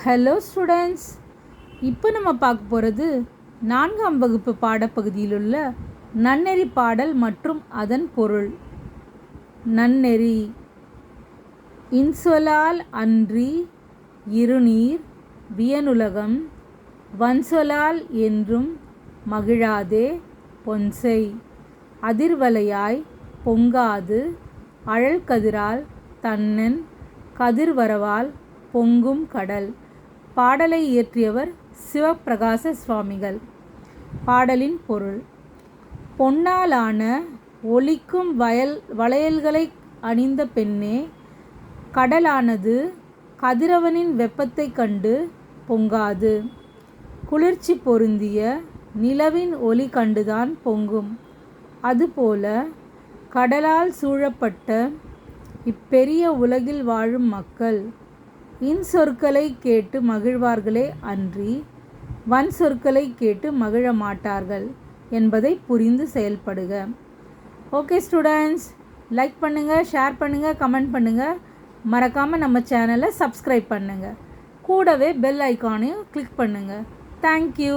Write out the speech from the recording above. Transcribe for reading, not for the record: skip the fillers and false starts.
Hello students, இப்போ நம்ம பார்க்க போகிறது 4ஆம் வகுப்பு பாடப்பகுதியில் உள்ள நன்னெறி பாடல் மற்றும் அதன் பொருள். நன்னெறி: இன்சொலால் அன்றி இருநீர் வியனுலகம் வன்சொலால் என்றும் மகிழாதே பொன்செய் அதிர்வலையாய் பொங்காது அழல்கதிரால் தண்ணன் கதிர்வரவால் பொங்கும் கடல். பாடலை இயற்றியவர் சிவப்பிரகாச சுவாமிகள். பாடலின் பொருள்: பொன்னாலான ஒளிக்கும் வளையல்களை அணிந்த பெண்ணே, கடலானது கதிரவனின் வெப்பத்தை கண்டு பொங்காது. குளிர்ச்சி பொருந்திய நிலவின் ஒளி கண்டுதான் பொங்கும். அதுபோல கடலால் சூழப்பட்ட இப்பெரிய உலகில் வாழும் மக்கள் இன்சொற்களை கேட்டு மகிழ்வார்களே அன்றி வன் சொற்களை கேட்டு மகிழ மாட்டார்கள் என்பதை புரிந்து செயல்படுக. ஓகே ஸ்டூடெண்ட்ஸ், லைக் பண்ணுங்கள், ஷேர் பண்ணுங்கள், கமெண்ட் பண்ணுங்கள். மறக்காமல் நம்ம சேனலை சப்ஸ்கிரைப் பண்ணுங்கள். கூடவே பெல் ஐக்கானையும் கிளிக் பண்ணுங்கள். தேங்க்யூ.